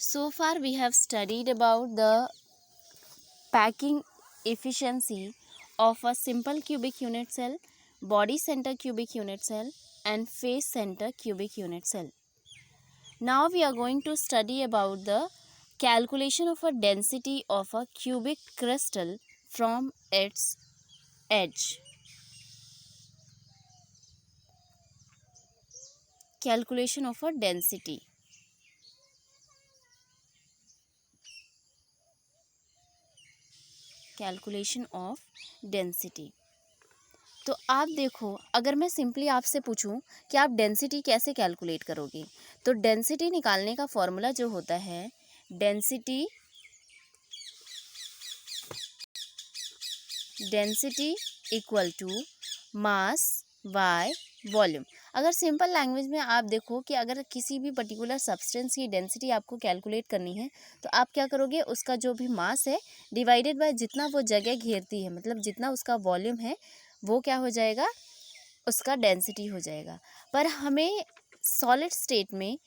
So far we have studied about the packing efficiency of a simple cubic unit cell, body center cubic unit cell and face center cubic unit cell. Now we are going to study about the calculation of a density of a cubic crystal from its edge. Calculation of a density. Calculation of density. तो आप देखो, अगर मैं simply आपसे पूछूं कि आप density कैसे कैलकुलेट करोगे, तो डेंसिटी निकालने का फॉर्मूला जो होता है, density equal to mass by volume. अगर सिंपल लैंग्वेज में आप देखो कि अगर किसी भी पर्टिकुलर सब्सटेंस की डेंसिटी आपको कैलकुलेट करनी है, तो आप क्या करोगे, उसका जो भी मास है डिवाइडेड बाय जितना वो जगह घेरती है, मतलब जितना उसका वॉल्यूम है वो क्या हो जाएगा, उसका डेंसिटी हो जाएगा। पर हमें सॉलिड स्टेट में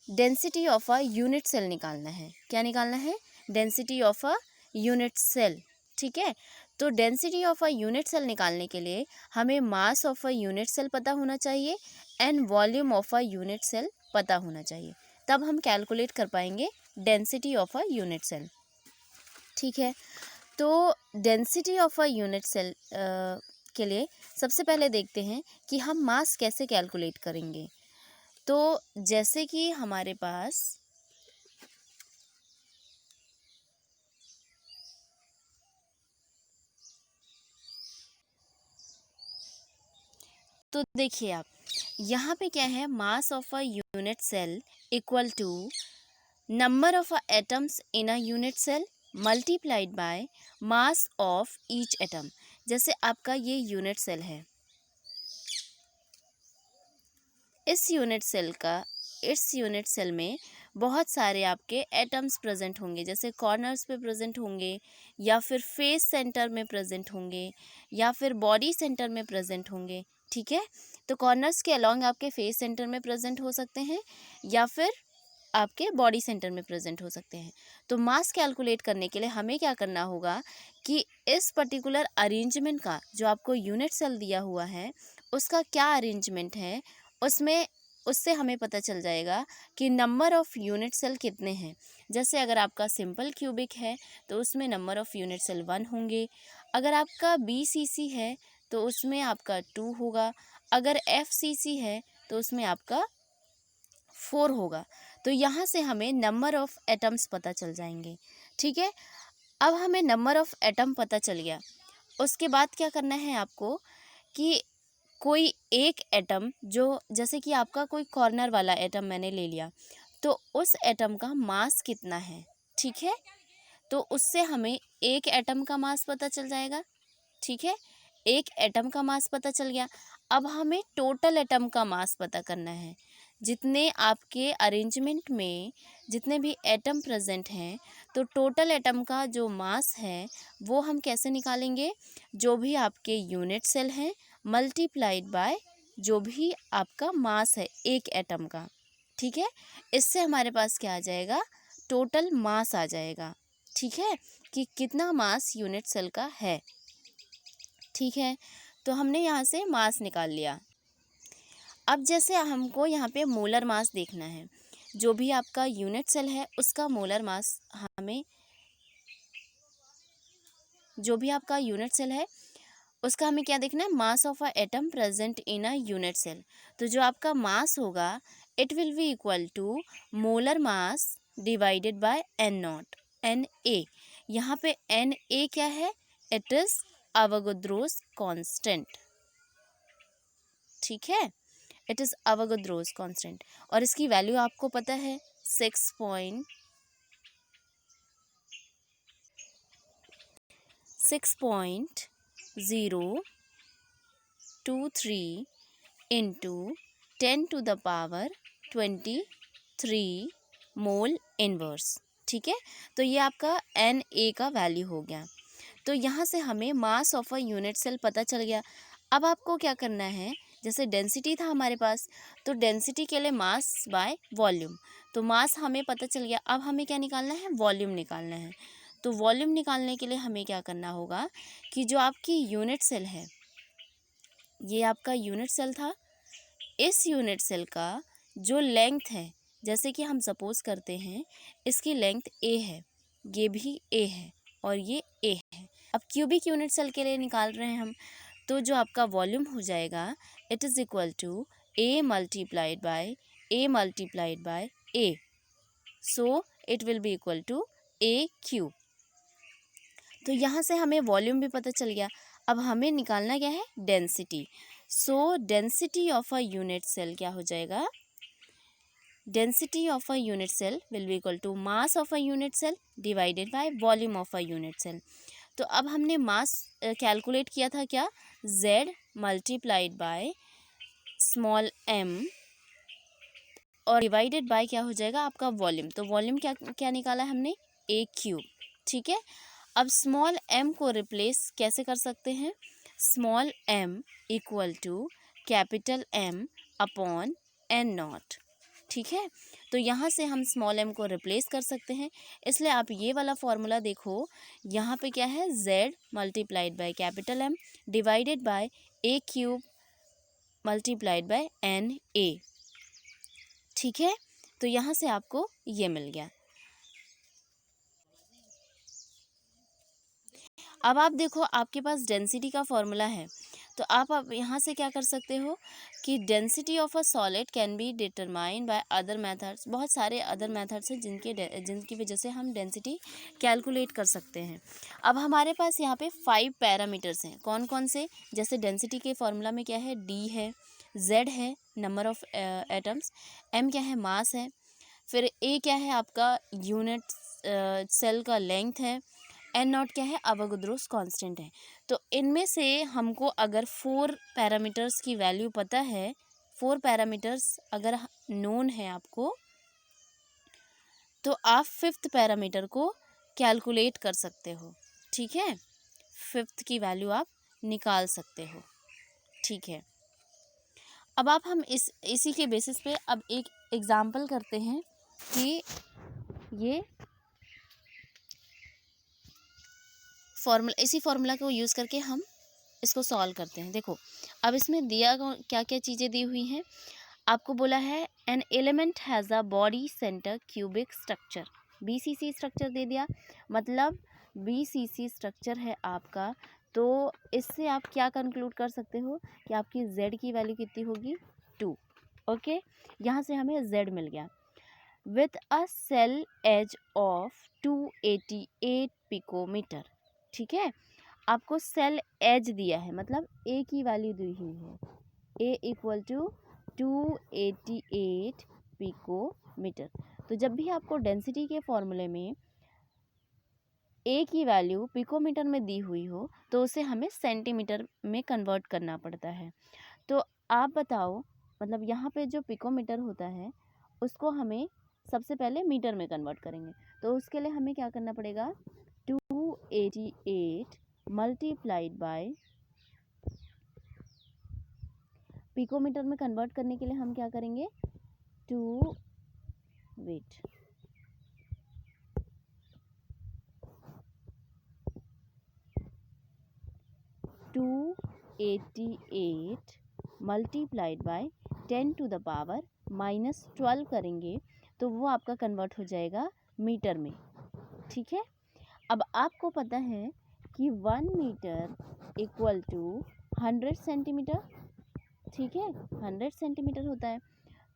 density of a unit cell निकालना है। क्या निकालना है? Density of a unit cell. ठीक है, तो density of a unit cell निकालने के लिए हमें mass of a unit cell पता होना चाहिए and volume of a unit cell पता होना चाहिए, तब हम कैलकुलेट कर पाएंगे density of a unit cell. ठीक है, तो density of a unit cell के लिए सबसे पहले देखते हैं कि हम मास कैसे कैलकुलेट करेंगे। तो जैसे कि हमारे पास तो देखिए आप यहाँ पे क्या है, mass of a unit cell equal to number of atoms in a unit cell multiplied by mass of each atom. जैसे आपका ये यूनिट सेल है, इस यूनिट सेल में बहुत सारे आपके एटम्स प्रेजेंट होंगे, जैसे कॉर्नर्स पे प्रेजेंट होंगे, या फिर फेस सेंटर में प्रेजेंट होंगे, या फिर बॉडी सेंटर में प्रेजेंट होंगे। ठीक है, तो कॉर्नर्स के अलॉन्ग आपके फेस सेंटर में प्रेजेंट हो सकते हैं, या फिर आपके बॉडी सेंटर में प्रेजेंट हो सकते हैं। तो मास कैलकुलेट करने के लिए हमें क्या करना होगा कि इस पर्टिकुलर अरेंजमेंट का, जो आपको यूनिट सेल दिया हुआ है उसका क्या अरेंजमेंट है, उससे हमें पता चल जाएगा कि नंबर ऑफ़ यूनिट सेल कितने हैं। जैसे अगर आपका सिंपल क्यूबिक है तो उसमें नंबर ऑफ़ यूनिट सेल 1 होंगे, अगर आपका BCC है तो उसमें आपका 2 होगा, अगर FCC है तो उसमें आपका 4 होगा। तो यहाँ से हमें नंबर ऑफ़ एटम्स पता चल जाएंगे। ठीक है, अब हमें नंबर ऑफ़ एटम पता चल गया, उसके बाद क्या करना है आपको कि कोई एक एटम, जो जैसे कि आपका कोई कॉर्नर वाला एटम मैंने ले लिया, तो उस एटम का मास कितना है। ठीक है, तो उससे हमें एक एटम का मास पता चल जाएगा। ठीक है, एक एटम का मास पता चल गया। अब हमें टोटल एटम का मास पता करना है। जितने आपके अरेंजमेंट में जितने भी एटम प्रेजेंट हैं, तो टोटल एटम का जो मास है वो हम कैसे निकालेंगे, जो भी आपके यूनिट सेल हैं मल्टीप्लाइड बाय जो भी आपका मास है एक एटम का। ठीक है, इससे हमारे पास क्या आ जाएगा, टोटल मास आ जाएगा। ठीक है, कि कितना मास यूनिट सेल का है। ठीक है, तो हमने यहाँ से मास निकाल लिया। अब जैसे हमको यहाँ पे मोलर मास देखना है, जो भी आपका यूनिट सेल है उसका मोलर मास हमें, जो भी आपका यूनिट सेल है उसका हमें क्या देखना है, mass of a atom present in a unit cell. तो जो आपका मास होगा it will be equal to molar mass divided by n0 Na। यहाँ पे Na क्या है, इट इज अवोगाद्रोस कांस्टेंट। ठीक है, इट इज अवोगाद्रोस कांस्टेंट, और इसकी वैल्यू आपको पता है 6.023 इंटू 10⁻23 मोल इनवर्स। ठीक है, तो ये आपका Na का वैल्यू हो गया। तो यहाँ से हमें mass of a unit cell पता चल गया। अब आपको क्या करना है, जैसे डेंसिटी था हमारे पास, तो डेंसिटी के लिए मास बाय वॉल्यूम, तो मास हमें पता चल गया। अब हमें क्या निकालना है, वॉल्यूम निकालना है। तो वॉल्यूम निकालने के लिए हमें क्या करना होगा कि जो आपकी यूनिट सेल है, ये आपका यूनिट सेल था, इस यूनिट सेल का जो लेंथ है, जैसे कि हम सपोज करते हैं इसकी लेंथ ए है, ये भी ए है और ये ए है। अब क्यूबिक यूनिट सेल के लिए निकाल रहे हैं हम, तो जो आपका वॉल्यूम हो जाएगा it is equal to a multiplied by a, so it will be equal to a cube. तो यहाँ से हमें वॉल्यूम भी पता चल गया। अब हमें निकालना क्या है, density. So density of a unit cell क्या हो जाएगा, density of a unit cell will be equal to mass of a unit cell divided by volume of a unit cell. तो अब हमने मास कैलकुलेट किया था क्या, z multiplied by small m और डिवाइडेड बाय क्या हो जाएगा आपका वॉल्यूम। तो वॉल्यूम क्या क्या निकाला है हमने, a क्यूब। ठीक है, अब स्मॉल m को रिप्लेस कैसे कर सकते हैं, small m equal to capital M upon n naught. ठीक है, तो यहाँ से हम स्मॉल m को रिप्लेस कर सकते हैं, इसलिए आप ये वाला फॉर्मूला देखो, यहाँ पे क्या है, z multiplied by capital M divided by a cube multiplied bye n a। ठीक है, तो यहाँ से आपको ये मिल गया। अब आप देखो आपके पास डेंसिटी का फॉर्मूला है, तो आप यहाँ से क्या कर सकते हो कि density of a solid can be determine by other methods. बहुत सारे अदर मेथड्स हैं जिनकी वजह से हम डेंसिटी कैलकुलेट कर सकते हैं। अब हमारे पास यहाँ पे 5 पैरामीटर्स हैं, कौन कौन से, जैसे डेंसिटी के फॉर्मूला में क्या है, डी है, जेड है नंबर ऑफ एटम्स, एम क्या है, मास है, फिर ए क्या है आपका यूनिट सेल का लेंथ है, एन नॉट क्या है, अवोगाद्रोस कांस्टेंट है। तो इनमें से हमको अगर 4 पैरामीटर्स की वैल्यू पता है, 4 पैरामीटर्स अगर नोन है आपको, तो आप 5th पैरामीटर को कैलकुलेट कर सकते हो। ठीक है, 5th की वैल्यू आप निकाल सकते हो। ठीक है, अब आप हम इसी के बेसिस पे अब एक एग्जाम्पल करते हैं कि ये इसी फार्मूला को यूज़ करके हम इसको सॉल्व करते हैं। देखो अब इसमें दिया क्या क्या चीज़ें दी हुई हैं, आपको बोला है an element has a body centre cubic structure, BCC structure दे दिया, मतलब BCC स्ट्रक्चर है आपका। तो इससे आप क्या कंक्लूड कर सकते हो कि आपकी Z की वैल्यू कितनी होगी, 2। ओके, यहाँ से हमें Z मिल गया। With a cell edge of 288 picometre. ठीक है, आपको सेल एज दिया है, मतलब ए की वैल्यू दी हुई है, ए इक्वल टू 288 पिकोमीटर। तो जब भी आपको डेंसिटी के फॉर्मूले में ए की वैल्यू पिकोमीटर में दी हुई हो, तो उसे हमें सेंटीमीटर में कन्वर्ट करना पड़ता है। तो आप बताओ, मतलब यहाँ पे जो पिकोमीटर होता है उसको हमें सबसे पहले मीटर में कन्वर्ट करेंगे, तो उसके लिए हमें क्या करना पड़ेगा, 288 मल्टीप्लाइड बाय, पिकोमीटर में कन्वर्ट करने के लिए हम क्या करेंगे, 288 multiplied by 10 to the power -12 करेंगे, तो वो आपका कन्वर्ट हो जाएगा मीटर में। ठीक है, अब आपको पता है कि 1 मीटर इक्वल टू 100 सेंटीमीटर। ठीक है, 100 सेंटीमीटर होता है।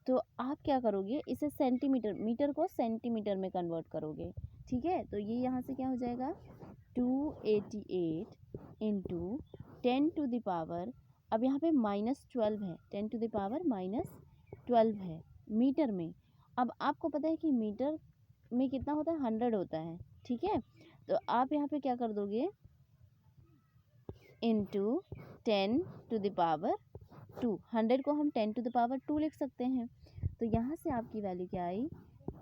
तो आप क्या करोगे, इसे सेंटीमीटर, मीटर को सेंटीमीटर में कन्वर्ट करोगे। ठीक है, तो ये यहाँ से क्या हो जाएगा, 288 इंटू 10 टू द पावर, अब यहाँ पे -12 है, 10 टू द पावर -12 है मीटर में। अब आपको पता है कि मीटर में कितना होता है, 100 होता है। ठीक है, तो आप यहाँ पे क्या कर दोगे, इंटू 10 टू द पावर 2, 100 को हम 10 टू द पावर 2 लिख सकते हैं। तो यहाँ से आपकी वैल्यू क्या आई,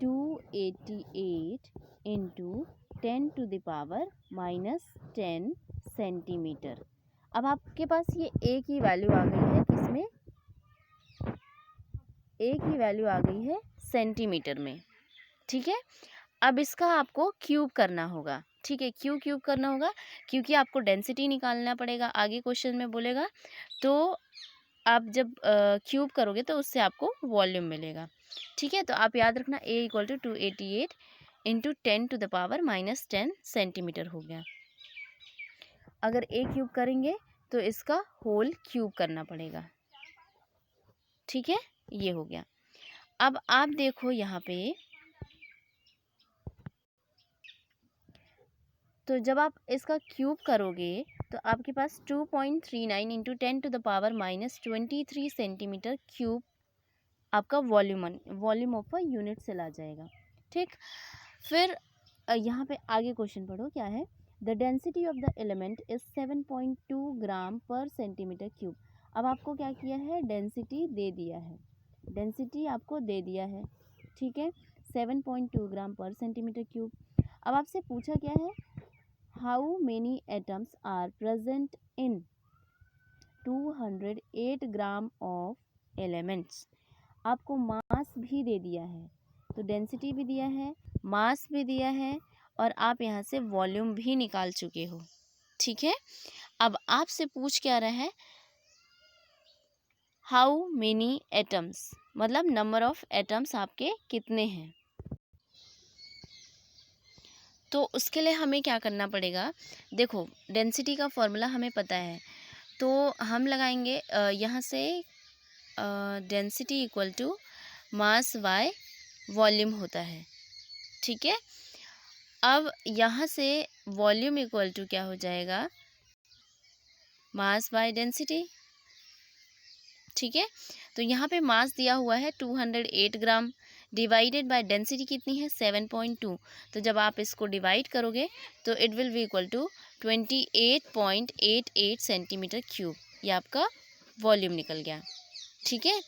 288 into 10 to the power -10 centimetre. अब आपके पास ये ए की वैल्यू आ गई है, किसमें, ए की वैल्यू आ गई है सेंटीमीटर में। ठीक है। अब इसका आपको क्यूब करना होगा, ठीक है। क्यों क्यूब करना होगा? क्योंकि आपको डेंसिटी निकालना पड़ेगा, आगे क्वेश्चन में बोलेगा। तो आप जब क्यूब करोगे तो उससे आपको वॉल्यूम मिलेगा, ठीक है। तो आप याद रखना A equal to 288 into 10⁻⁻10 centimetre हो गया। अगर A क्यूब करेंगे तो इसका होल क्यूब करना पड़ेगा, ठीक है। ये हो गया। अब आप देखो यहाँ पे, तो जब आप इसका क्यूब करोगे तो आपके पास 2.39 इंटू 10⁻⁻23 सेंटीमीटर क्यूब आपका volume of a unit cell आ जाएगा, ठीक। फिर यहाँ पे आगे क्वेश्चन पढ़ो, क्या है? The density of the element is 7.2 gram per centimetre cube. अब आपको क्या किया है? डेंसिटी दे दिया है, डेंसिटी आपको दे दिया है, ठीक है। 7.2 ग्राम पर सेंटीमीटर क्यूब। अब आपसे पूछा क्या है? How many atoms are present in 208 gram of elements. आपको मास भी दे दिया है, तो डेंसिटी भी दिया है, मास भी दिया है, और आप यहाँ से वॉल्यूम भी निकाल चुके हो, ठीक है। अब आपसे पूछ क्या रहा है? हाउ मेनी एटम्स, मतलब नंबर ऑफ एटम्स आपके कितने हैं। तो उसके लिए हमें क्या करना पड़ेगा? देखो, डेंसिटी का फॉर्मूला हमें पता है, तो हम लगाएंगे यहाँ से density equal to mass by volume होता है, ठीक है। अब यहाँ से वॉल्यूम इक्वल टू क्या हो जाएगा? मास बाय डेंसिटी, ठीक है। तो यहाँ पे मास दिया हुआ है 208 ग्राम, डिवाइडेड बाय डेंसिटी कितनी है? 7.2। तो जब आप इसको डिवाइड करोगे तो it will be equal to 28.88 centimetre cube. ये आपका वॉल्यूम निकल गया, ठीक है।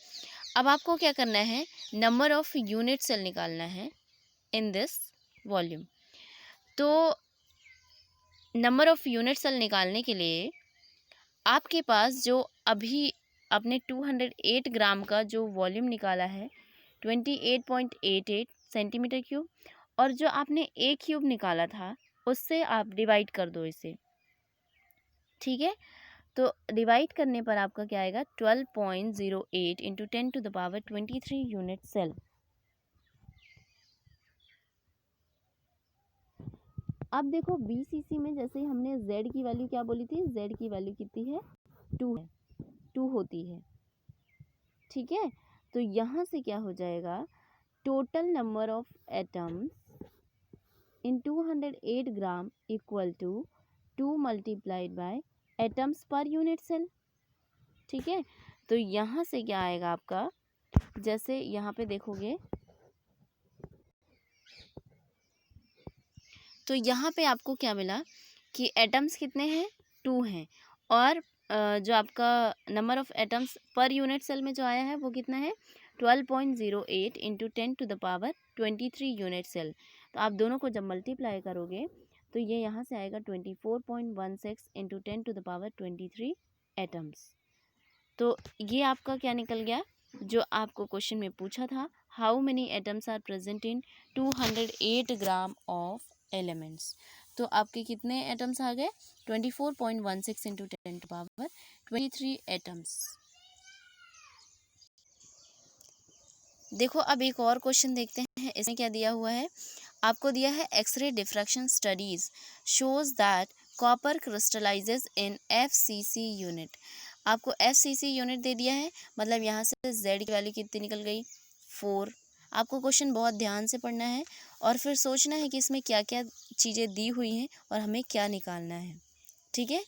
अब आपको क्या करना है? नंबर ऑफ यूनिट सेल निकालना है इन दिस वॉल्यूम। तो नंबर ऑफ यूनिट सेल निकालने के लिए आपके पास जो अभी आपने 208 ग्राम का जो वॉल्यूम निकाला है 28.88 सेंटीमीटर क्यूब, और जो आपने ए क्यूब निकाला था उससे आप डिवाइड कर दो इसे, ठीक है। तो डिवाइड करने पर आपका क्या आएगा? 12.08 इंटू 10⁻23 यूनिट सेल। अब देखो BCC में जैसे ही हमने Z की वैल्यू क्या बोली थी? Z की वैल्यू कितनी है? 2 है, 2 होती है, ठीक है। तो यहाँ से क्या हो जाएगा? Total number of atoms in 208 gram equal to 2 multiplied by atoms per unit cell, ठीक है। तो यहाँ से क्या आएगा आपका? जैसे यहाँ पे देखोगे तो यहाँ पे आपको क्या मिला कि एटम्स कितने हैं? 2 हैं, और जो आपका number of atoms per unit cell में जो आया है वो कितना है? 12.08 इंटू 10⁻23 यूनिट सेल। तो आप दोनों को जब मल्टीप्लाई करोगे तो ये यहाँ से आएगा 24.16 इंटू 10⁻23 एटम्स। तो ये आपका क्या निकल गया? जो आपको क्वेश्चन में पूछा था, how many atoms are present in 208 gram of elements. तो आपके कितने एटम्स आ गए? 24.16 इंटू 10⁻23 एटम्स। देखो अब एक और क्वेश्चन देखते हैं, इसमें क्या दिया हुआ है? आपको दिया है X-ray diffraction studies shows that copper crystallises in FCC unit. आपको FCC यूनिट दे दिया है, मतलब यहाँ से Z की वैल्यू कितनी निकल गई? 4। आपको क्वेश्चन बहुत ध्यान से पढ़ना है और फिर सोचना है कि इसमें क्या क्या चीज़ें दी हुई हैं और हमें क्या निकालना है, ठीक है।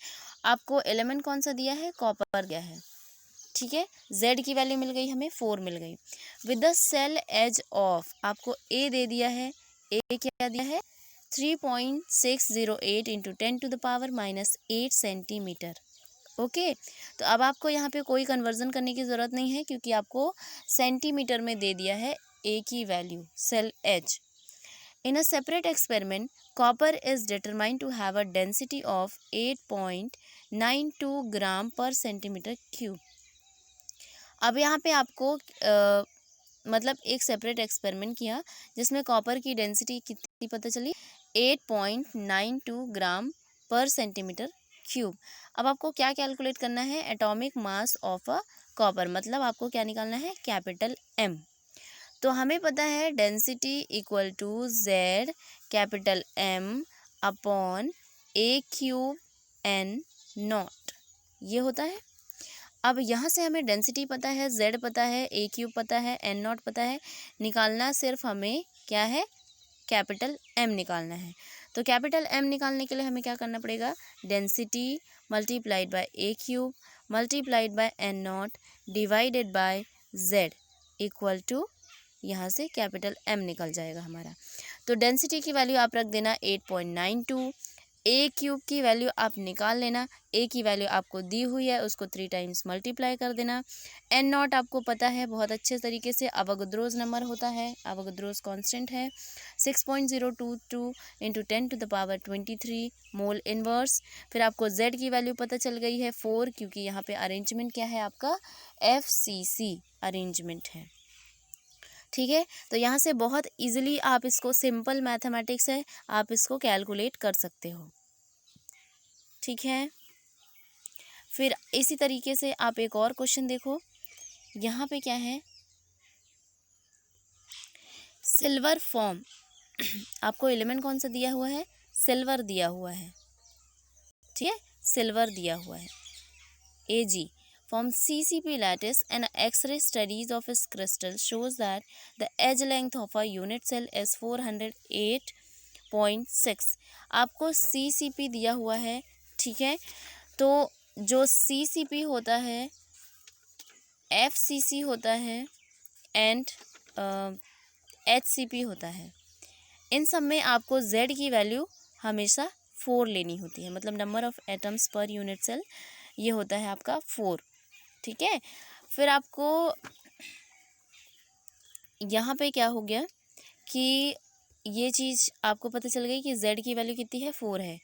आपको एलिमेंट कौन सा दिया है? कॉपर दिया है, ठीक है। Z की वैल्यू मिल गई, हमें 4 मिल गई। With the cell edge of आपको A दे दिया है, A क्या दिया है? 3.608 इंटू 10⁻⁻8 सेंटीमीटर। ओके, तो अब आपको यहाँ पे कोई कन्वर्जन करने की ज़रूरत नहीं है क्योंकि आपको सेंटीमीटर में दे दिया है A की value, cell edge. In a separate experiment copper is determined to have a density of 8.92 gram per centimetre cube. अब यहाँ पे आपको मतलब एक सेपरेट एक्सपेरिमेंट किया जिसमें कॉपर की डेंसिटी कितनी पता चली, 8.92 ग्राम पर सेंटीमीटर क्यूब। अब आपको क्या कैलकुलेट करना है, atomic mass of a copper, मतलब आपको क्या निकालना है, कैपिटल एम। तो हमें पता है density equal to Z capital M upon a cube N naught, ये होता है। अब यहाँ से हमें डेंसिटी पता है, जेड पता है, ए क्यूब पता है, एन नॉट पता है, निकालना सिर्फ हमें क्या है, कैपिटल एम निकालना है। तो कैपिटल एम निकालने के लिए हमें क्या करना पड़ेगा, density multiplied by a cube multiplied by N naught divided by Z equal to, यहाँ से कैपिटल एम निकल जाएगा हमारा। तो डेंसिटी की वैल्यू आप रख देना 8.92, ए क्यूब की वैल्यू आप निकाल लेना, ए की वैल्यू आपको दी हुई है उसको 3 टाइम्स मल्टीप्लाई कर देना। एन नॉट आपको पता है बहुत अच्छे तरीके से, अवोगाद्रोस नंबर होता है, अवोगाद्रोस कांस्टेंट है 6.022 इंटू 10⁻23 मोल इनवर्स। फिर आपको जेड की वैल्यू पता चल गई है 4, क्योंकि यहाँ पे अरेंजमेंट क्या है आपका, FCC अरेंजमेंट है, ठीक है। तो यहाँ से बहुत इजीली आप इसको, सिंपल मैथमेटिक्स है, आप इसको कैलकुलेट कर सकते हो, ठीक है। फिर इसी तरीके से आप एक और क्वेश्चन देखो, यहाँ पे क्या है, सिल्वर फॉर्म आपको एलिमेंट कौन सा दिया हुआ है, सिल्वर दिया हुआ है, ठीक है, सिल्वर दिया हुआ है। AG from CCP lattice and X-ray studies of its crystal shows that the edge length of a unit cell is 408.6। आपको CCP दिया हुआ है, ठीक है। तो जो CCP होता है, FCC होता है एंड HCP होता है, इन सब में आपको Z की वैल्यू हमेशा 4 लेनी होती है, मतलब number of atoms per unit cell ये होता है आपका 4, ठीक है। फिर आपको यहाँ पे क्या हो गया कि ये चीज़ आपको पता चल गई कि Z की वैल्यू कितनी है, 4 है।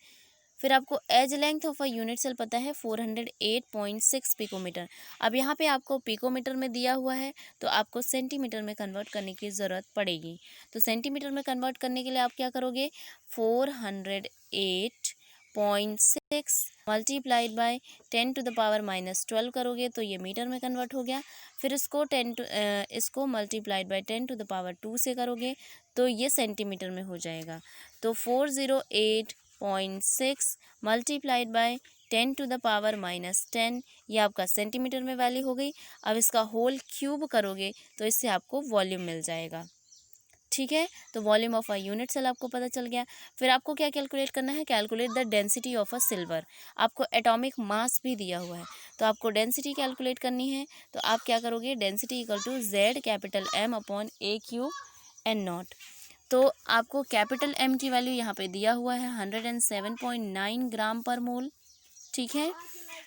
फिर आपको edge length of a unit cell पता है 408.6 पिकोमीटर। अब यहाँ पे आपको पिकोमीटर में दिया हुआ है, तो आपको सेंटीमीटर में कन्वर्ट करने की ज़रूरत पड़ेगी। तो सेंटीमीटर में कन्वर्ट करने के लिए आप क्या करोगे, 408.6 मल्टीप्लाइड बाय 10⁻⁻12 करोगे तो ये मीटर में कन्वर्ट हो गया। फिर इसको इसको मल्टीप्लाइड बाय 10⁻2 से करोगे तो ये सेंटीमीटर में हो जाएगा। तो 408.6 मल्टीप्लाइड बाय 10⁻⁻10, ये आपका सेंटीमीटर में वैल्यू हो गई। अब इसका होल क्यूब करोगे तो इससे आपको वॉल्यूम मिल जाएगा, ठीक है। तो volume of a unit cell आपको पता चल गया। फिर आपको क्या कैलकुलेट करना है, calculate the density of a silver. आपको एटॉमिक मास भी दिया हुआ है, तो आपको डेंसिटी कैलकुलेट करनी है। तो आप क्या करोगे, density equal to Z capital M upon a cube N naught. तो आपको कैपिटल एम की वैल्यू यहाँ पे दिया हुआ है 107.9 ग्राम पर मोल, ठीक है।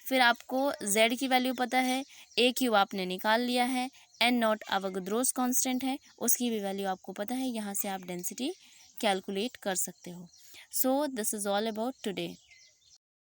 फिर आपको जेड की वैल्यू पता है, ए क्यूब आपने निकाल लिया है, एन नॉट अवोगाद्रोस कांस्टेंट है, उसकी भी वैल्यू आपको पता है, यहाँ से आप डेंसिटी कैलकुलेट कर सकते हो। So this is all about today.